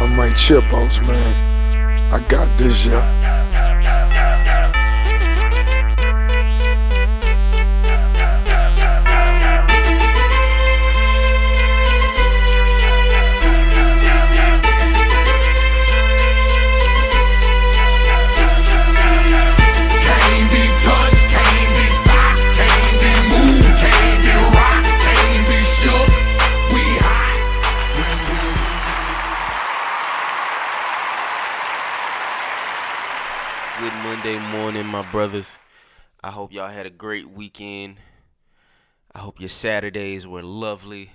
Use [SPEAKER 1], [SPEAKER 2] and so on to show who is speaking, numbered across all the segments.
[SPEAKER 1] I'm right Chipos, man. I got this, yeah.
[SPEAKER 2] Good Monday morning, my brothers. I hope y'all had a great weekend. I hope your Saturdays were lovely,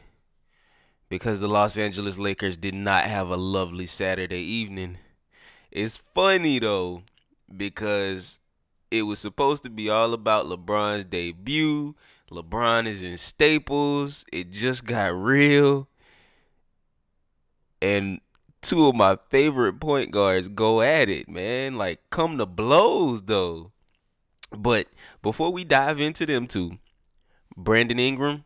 [SPEAKER 2] because the Los Angeles Lakers did not have a lovely Saturday evening. It's funny though, because it was supposed to be all about LeBron's debut. LeBron is in Staples. It just got real. And two of my favorite point guards go at it, man. Like, come to blows, though. But before we dive into them two, Brandon Ingram,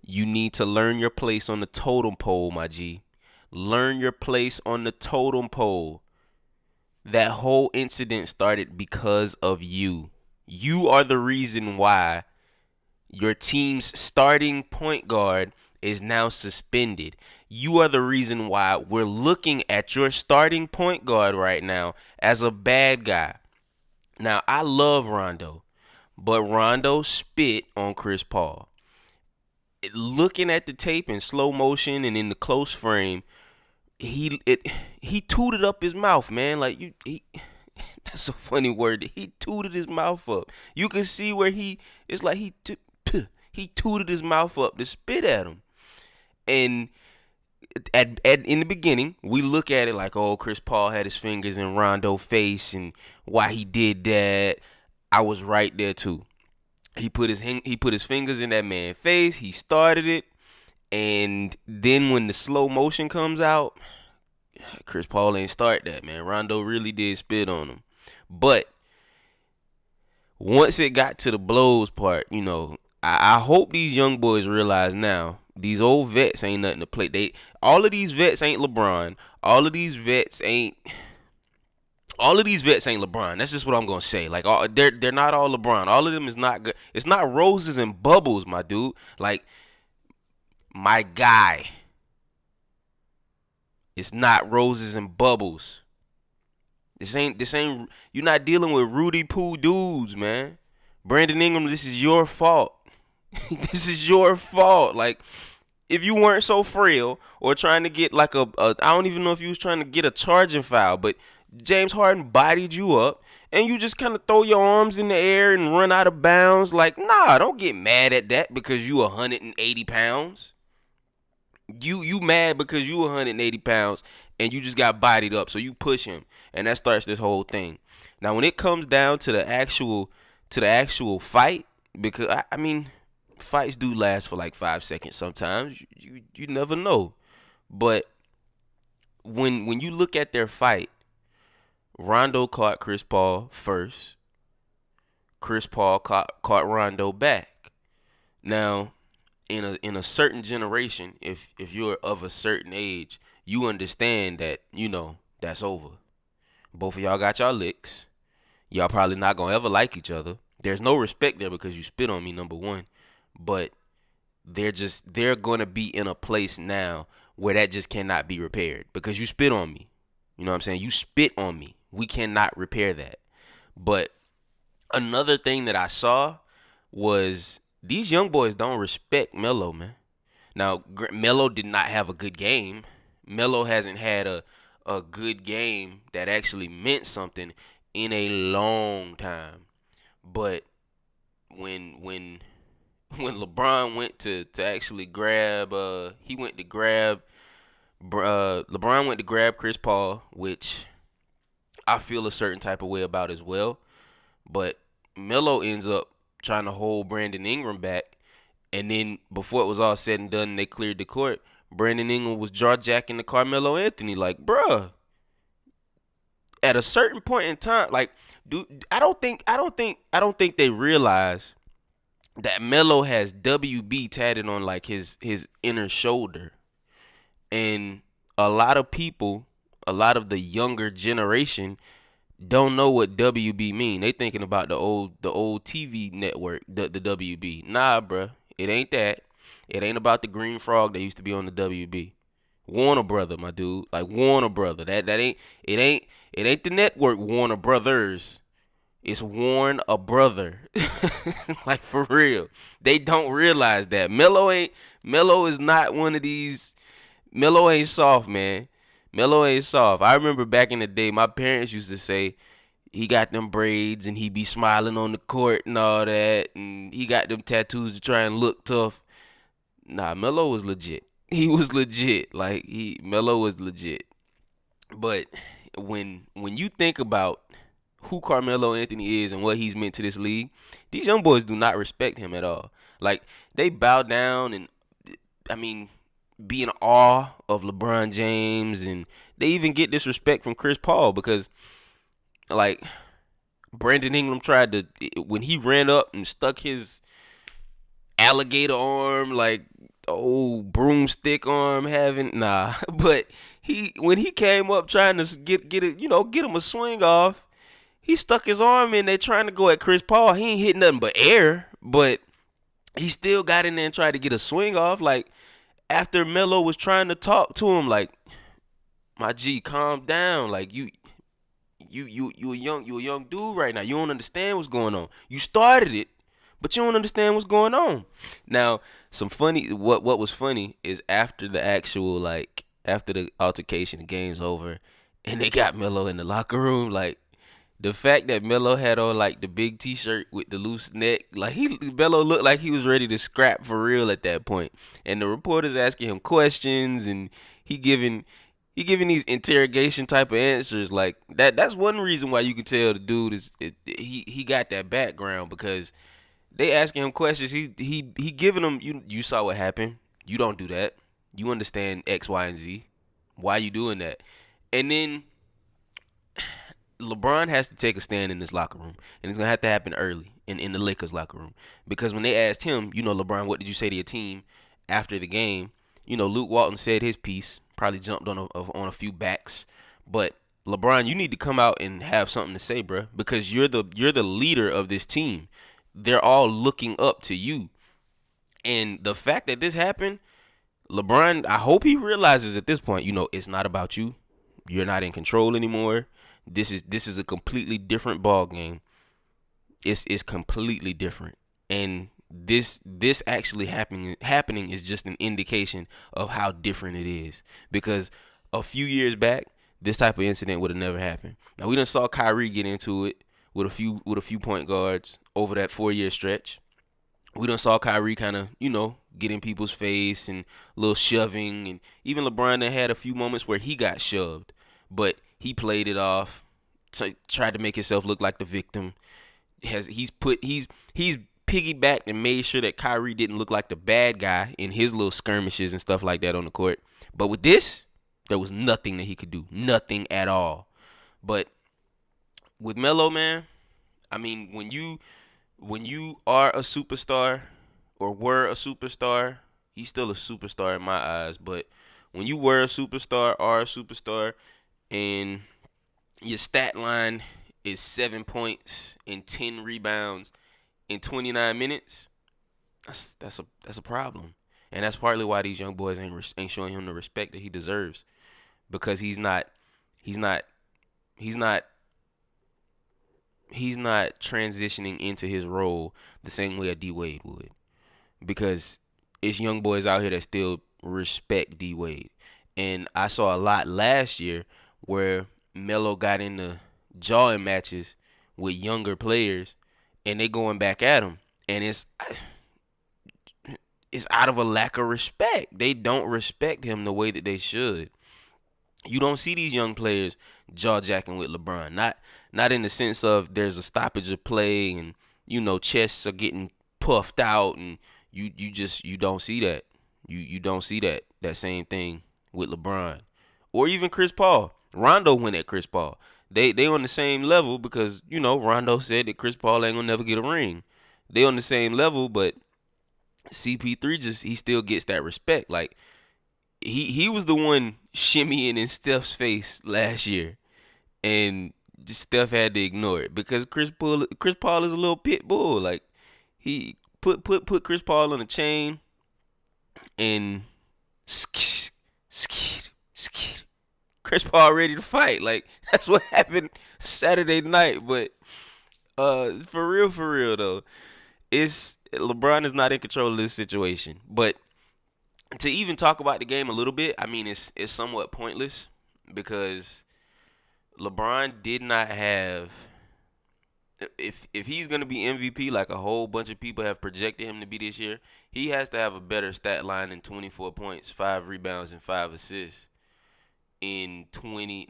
[SPEAKER 2] you need to learn your place on the totem pole, my G. Learn your place on the totem pole. That whole incident started because of you. You are the reason why your team's starting point guard is now suspended. You are the reason why we're looking at your starting point guard right now as a bad guy. Now, I love Rondo, but Rondo spit on Chris Paul. Looking at the tape in slow motion and in the close frame, he tooted up his mouth, man. Like, that's a funny word. He tooted his mouth up. You can see where he tooted his mouth up to spit at him. And in the beginning, we look at it like, oh, Chris Paul had his fingers in Rondo's face and why he did that. I was right there too. He put his fingers in that man's face. He started it, and then when the slow motion comes out, Chris Paul ain't start that, man. Rondo really did spit on him. But once it got to the blows part, I hope these young boys realize now, these old vets ain't nothing to play. All of these vets ain't LeBron. All of these vets ain't LeBron. That's just what I'm gonna say. Like, they're not all LeBron. All of them is not good. It's not roses and bubbles, my dude. Like, my guy. It's not roses and bubbles. This ain't. You're not dealing with Rudy Poo dudes, man. Brandon Ingram, this is your fault. This is your fault. Like, if you weren't so frail or trying to get like I don't even know if you was trying to get a charging foul, but James Harden bodied you up and you just kind of throw your arms in the air and run out of bounds. Like, nah, don't get mad at that because you 180 pounds. You mad because you 180 pounds and you just got bodied up, so you push him, and that starts this whole thing. Now, when it comes down to the actual fight, because I mean, fights do last for like 5 seconds sometimes. You never know. But when you look at their fight, Rondo caught Chris Paul first. Chris Paul caught Rondo back. Now, in a certain generation, if you're of a certain age, you understand that, that's over. Both of y'all got y'all licks. Y'all probably not gonna ever like each other. There's no respect there because you spit on me, number one. But they're gonna be in a place now where that just cannot be repaired because you spit on me. You know what I'm saying? You spit on me. We cannot repair that. But another thing that I saw was these young boys don't respect Melo, man. Now, Melo did not have a good game. Melo hasn't had a good game that actually meant something in a long time. But when LeBron went to actually grab, LeBron went to grab Chris Paul, which I feel a certain type of way about as well. But Melo ends up trying to hold Brandon Ingram back, and then before it was all said and done and they cleared the court, Brandon Ingram was jaw-jacking the Carmelo Anthony. Like, bruh, at a certain point in time, like, dude, I don't think they realize that Melo has WB tatted on like his inner shoulder. And a lot of people, a lot of the younger generation don't know what WB mean. They thinking about the old TV network, the WB. Nah, bruh. It ain't that. It ain't about the green frog that used to be on the WB. Warner Brother, my dude. Like Warner Brother. That ain't it ain't the network Warner Brothers. It's Warren a brother. Like for real. They don't realize that. Melo is not one of these. Melo ain't soft, man. Melo ain't soft. I remember back in the day, my parents used to say he got them braids and he be smiling on the court and all that, and he got them tattoos to try and look tough. Nah, Melo was legit. He was legit. Like Melo was legit. But when you think about who Carmelo Anthony is and what he's meant to this league, these young boys do not respect him at all. Like they bow down and I mean be in awe of LeBron James, and they even get disrespect from Chris Paul because like Brandon Ingram tried to, when he ran up and stuck his alligator arm, like old broomstick arm having, nah. But when he came up trying to get him a swing off, he stuck his arm in there trying to go at Chris Paul. He ain't hit nothing but air, but he still got in there and tried to get a swing off. Like after Melo was trying to talk to him, like, my G, calm down. Like you a young dude right now. You don't understand what's going on. You started it, but you don't understand what's going on. Now, what was funny is after the altercation, the game's over, and they got Melo in the locker room, like the fact that Melo had on like the big T-shirt with the loose neck, like Melo looked like he was ready to scrap for real at that point. And the reporters asking him questions, and he giving these interrogation type of answers. Like that's one reason why you can tell the dude he got that background, because they asking him questions. He giving them, you saw what happened. You don't do that. You understand X, Y, and Z. Why you doing that? And then LeBron has to take a stand in this locker room, and it's gonna have to happen early in the Lakers locker room, because when they asked him, LeBron, what did you say to your team after the game? Luke Walton said his piece, probably jumped on a few backs, but LeBron, you need to come out and have something to say, bro, because you're the leader of this team. They're all looking up to you, and the fact that this happened, LeBron, I hope he realizes at this point, it's not about you. You're not in control anymore. This is a completely different ball game. It's completely different, and this actually happening is just an indication of how different it is. Because a few years back, this type of incident would have never happened. Now we done saw Kyrie get into it with a few point guards over that 4-year stretch. We done saw Kyrie kind of get in people's face and a little shoving, and even LeBron done had a few moments where he got shoved, but he played it off, tried to make himself look like the victim. He's piggybacked and made sure that Kyrie didn't look like the bad guy in his little skirmishes and stuff like that on the court. But with this, there was nothing that he could do, nothing at all. But with Melo, man, I mean, when you are a superstar or were a superstar, he's still a superstar in my eyes. But when you were a superstar, are a superstar, and your stat line is 7 points and 10 rebounds in 29 minutes, that's a problem. And that's partly why these young boys ain't showing him the respect that he deserves, because he's not transitioning into his role the same way a D Wade would, because it's young boys out here that still respect D Wade. And I saw a lot last year where Melo got into jawing matches with younger players, and they going back at him, and it's out of a lack of respect. They don't respect him the way that they should. You don't see these young players jaw-jacking with LeBron. Not in the sense of there's a stoppage of play and chests are getting puffed out, and you don't see that. You don't see that same thing with LeBron or even Chris Paul. Rondo went at Chris Paul. They on the same level because Rondo said that Chris Paul ain't gonna never get a ring. They on the same level, but CP3 he still gets that respect. Like he was the one shimmying in Steph's face last year, and Steph had to ignore it because Chris Paul is a little pit bull. Like he put Chris Paul on a chain and skit, skit, skit. Chris Paul ready to fight. Like that's what happened Saturday night. But for real though, it's LeBron is not in control of this situation. But to even talk about the game a little bit, I mean it's somewhat pointless because LeBron did not have. If he's gonna be MVP, like a whole bunch of people have projected him to be this year, he has to have a better stat line than 24 points, 5 rebounds, and 5 assists in 38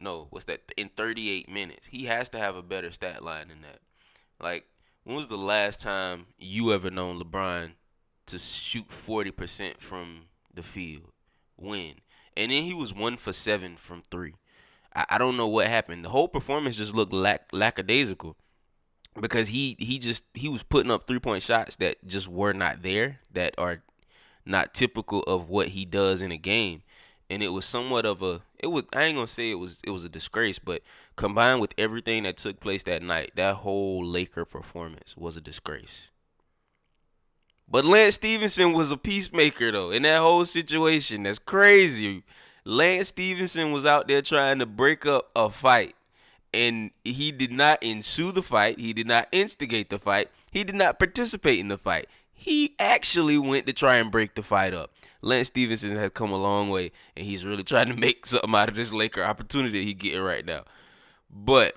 [SPEAKER 2] minutes. He has to have a better stat line than that. Like, when was the last time you ever known LeBron to shoot 40% from the field? When? And then he was 1 for 7 from 3. I don't know what happened. The whole performance just looked lackadaisical because he was putting up 3-point shots that just were not there, that are not typical of what he does in a game. And it was somewhat of I ain't gonna say it was a disgrace, but combined with everything that took place that night, that whole Laker performance was a disgrace. But Lance Stevenson was a peacemaker though in that whole situation. That's crazy. Lance Stevenson was out there trying to break up a fight, and he did not ensue the fight. He did not instigate the fight. He did not participate in the fight. He actually went to try and break the fight up. Lance Stevenson has come a long way, and he's really trying to make something out of this Laker opportunity he getting right now. But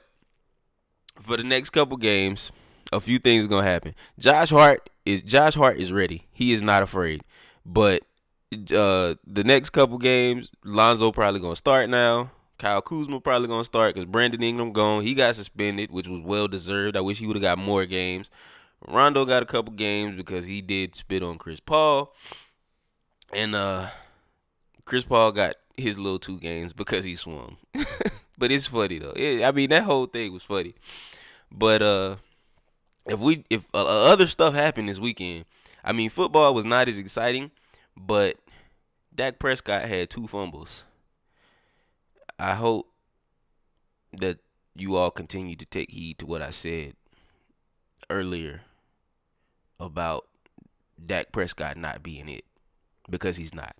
[SPEAKER 2] for the next couple games, a few things are gonna happen. Josh Hart is ready. He is not afraid. But the next couple games, Lonzo probably gonna start now. Kyle Kuzma probably gonna start because Brandon Ingram gone. He got suspended, which was well deserved. I wish he would have got more games. Rondo got a couple games because he did spit on Chris Paul, and Chris Paul got his little 2 games because he swung. But it's funny though. I mean that whole thing was funny. But if other stuff happened this weekend, I mean football was not as exciting, but Dak Prescott had 2 fumbles. I hope that you all continue to take heed to what I said earlier about Dak Prescott not being it, because he's not.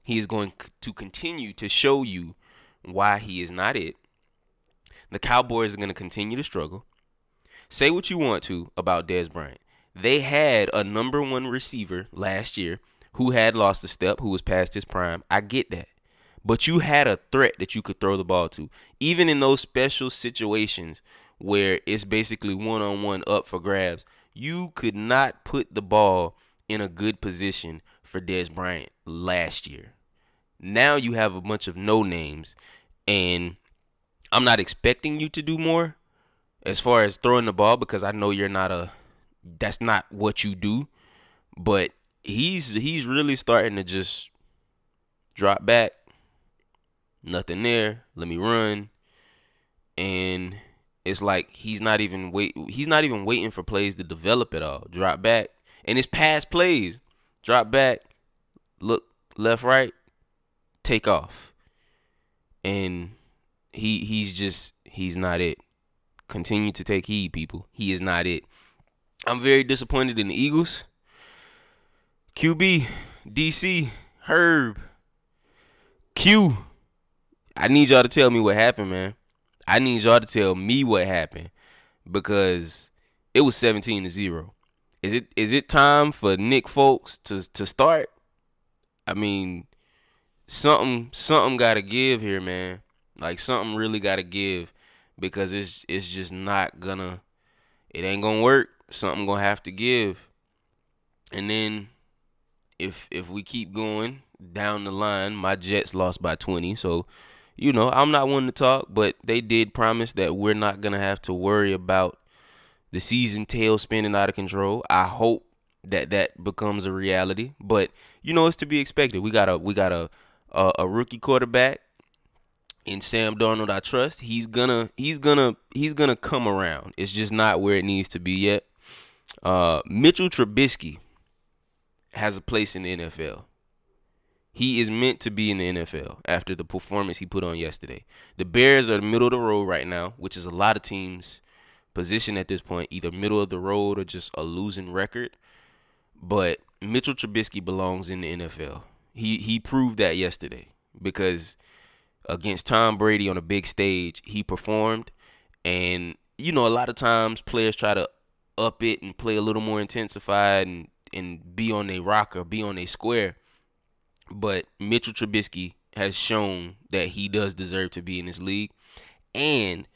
[SPEAKER 2] He is going to continue to show you why he is not it. The Cowboys are going to continue to struggle. Say what you want to about Dez Bryant. They had a number 1 receiver last year who had lost a step, who was past his prime. I get that. But you had a threat that you could throw the ball to. Even in those special situations where it's basically one-on-one up for grabs, you could not put the ball in a good position for Dez Bryant last year. Now you have a bunch of no-names, and I'm not expecting you to do more as far as throwing the ball because I know that's not what you do. But he's really starting to just drop back. Nothing there. Let me run. And it's like he's not even waiting for plays to develop at all. Drop back. And it's past plays. Drop back. Look left, right. Take off. And he's not it. Continue to take heed, people. He is not it. I'm very disappointed in the Eagles. QB, DC, Herb, Q. I need y'all to tell me what happened, man. I need y'all to tell me what happened because it was 17-0. Is it time for Nick Folks to start? I mean, something got to give here, man. Like something really got to give because it's just not gonna. It ain't gonna work. Something gonna have to give. And then if we keep going down the line, my Jets lost by 20, so. I'm not one to talk, but they did promise that we're not going to have to worry about the season tail spinning out of control. I hope that becomes a reality, but it's to be expected. We got a rookie quarterback in Sam Darnold. I trust he's gonna come around. It's just not where it needs to be yet. Mitchell Trubisky has a place in the NFL. He is meant to be in the NFL after the performance he put on yesterday. The Bears are the middle of the road right now, which is a lot of teams' position at this point, either middle of the road or just a losing record. But Mitchell Trubisky belongs in the NFL. He proved that yesterday because against Tom Brady on a big stage, he performed. And, a lot of times players try to up it and play a little more intensified and be on their rock or be on their square. But Mitchell Trubisky has shown that he does deserve to be in this league. And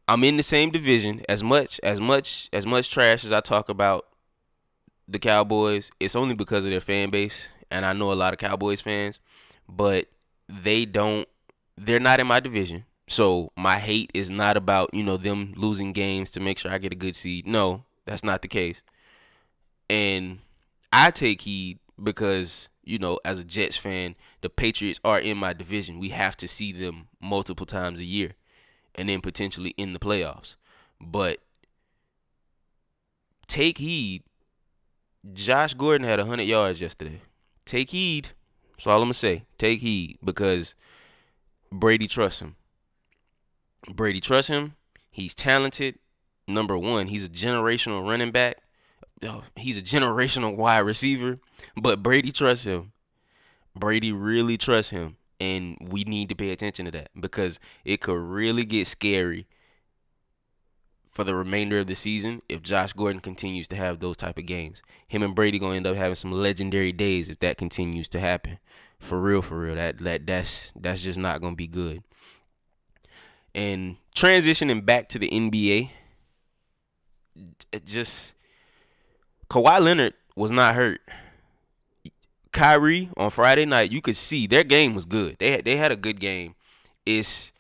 [SPEAKER 2] I'm in the same division. As much trash as I talk about the Cowboys, it's only because of their fan base. And I know a lot of Cowboys fans, but they're not in my division. So my hate is not about, them losing games to make sure I get a good seed. No, that's not the case. And I take heed because, as a Jets fan, the Patriots are in my division. We have to see them multiple times a year and then potentially in the playoffs. But take heed. Josh Gordon had 100 yards yesterday. Take heed. That's all I'm going to say. Take heed because Brady trusts him. He's talented. Number one, he's a generational running back. He's a generational wide receiver, but Brady trusts him. Brady really trusts him, and we need to pay attention to that because it could really get scary for the remainder of the season if Josh Gordon continues to have those type of games. Him and Brady gonna end up having some legendary days if that continues to happen. For real. That's just not gonna be good. And transitioning back to the NBA, Kawhi Leonard was not hurt. Kyrie on Friday night, you could see their game was good. They had a good game. These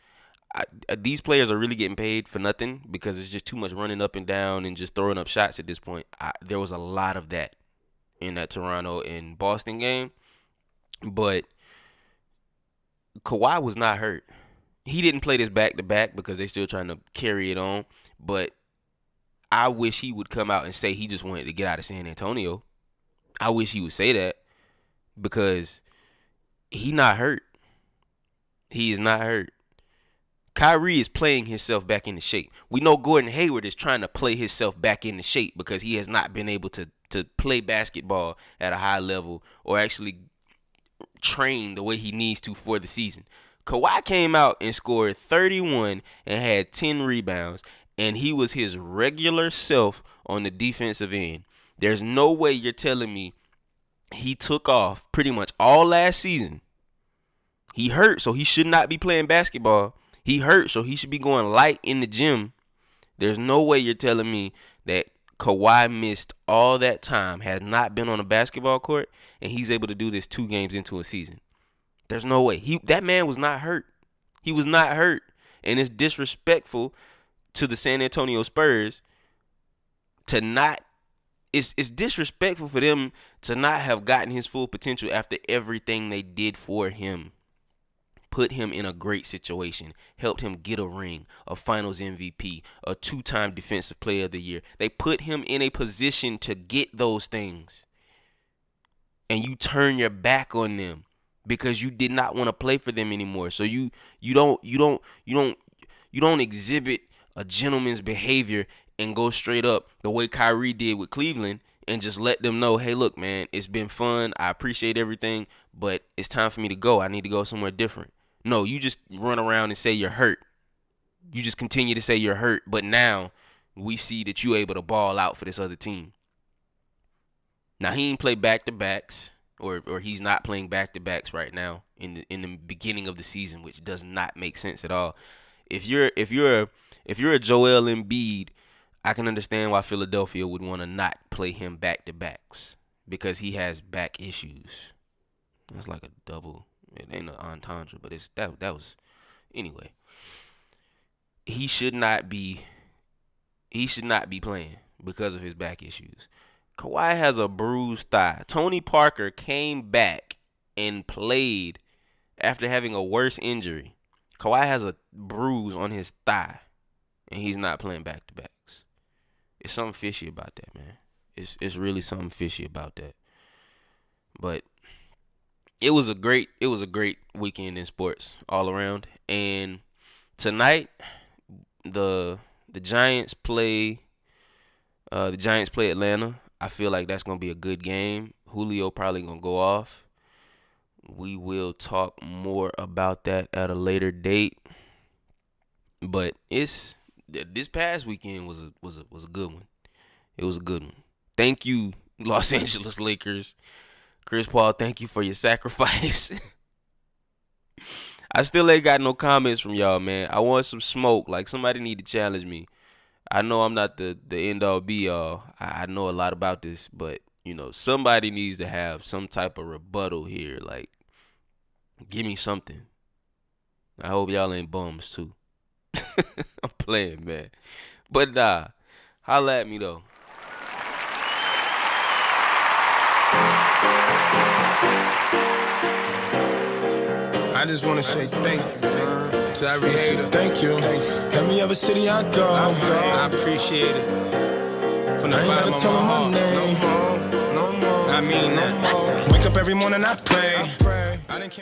[SPEAKER 2] players are really getting paid for nothing because it's just too much running up and down and just throwing up shots at this point. There was a lot of that in that Toronto and Boston game, but Kawhi was not hurt. He didn't play this back-to-back because they're still trying to carry it on, but I wish he would come out and say he just wanted to get out of San Antonio. I wish he would say that because he not hurt. He is not hurt. Kyrie is playing himself back into shape. We know Gordon Hayward is trying to play himself back into shape because he has not been able to play basketball at a high level or actually train the way he needs to for the season. Kawhi came out and scored 31 and had 10 rebounds. And he was his regular self on the defensive end. There's no way you're telling me he took off pretty much all last season. He hurt, so he should not be playing basketball. He hurt, so he should be going light in the gym. There's no way you're telling me that Kawhi missed all that time, has not been on a basketball court, and he's able to do this 2 games into a season. There's no way. That man was not hurt. He was not hurt. And it's disrespectful to the San Antonio Spurs to not it's disrespectful for them to not have gotten his full potential after everything they did for him. Put him in a great situation, helped him get a ring, a finals MVP, a 2-time defensive player of the year. They put him in a position to get those things. And you turn your back on them because you did not want to play for them anymore. So you don't exhibit a gentleman's behavior and go straight up the way Kyrie did with Cleveland and just let them know, hey, look, man, it's been fun. I appreciate everything, but it's time for me to go. I need to go somewhere different. No, you just run around and say you're hurt. You just continue to say you're hurt, but now we see that you're able to ball out for this other team. Now, he ain't play back-to-backs, or he's not playing back-to-backs right now in the beginning of the season, which does not make sense at all. If you're a Joel Embiid, I can understand why Philadelphia would want to not play him back-to-backs because he has back issues. That's like a double. It ain't an entendre, but that was anyway. He should not be playing because of his back issues. Kawhi has a bruised thigh. Tony Parker came back and played after having a worse injury. Kawhi has a bruise on his thigh, and he's not playing back-to-backs. It's something fishy about that, man. It's really something fishy about that. But it was a great weekend in sports all around. And tonight, the Giants play Atlanta. I feel like that's gonna be a good game. Julio probably gonna go off. We will talk more about that at a later date. But this past weekend was a good one. It was a good one. Thank you, Los Angeles Lakers. Chris Paul, thank you for your sacrifice. I still ain't got no comments from y'all, man. I want some smoke. Like, somebody need to challenge me. I know I'm not the end all be all. I know a lot about this, but somebody needs to have some type of rebuttal here. Like, give me something. I hope y'all ain't bums too. I'm playing, man. But holla at me though.
[SPEAKER 3] I just want to say thank you to every hater. Thank you. Every other city I go, I appreciate it. From the bottom of my heart. No more. I mean that. Wake up every morning, I pray. I didn't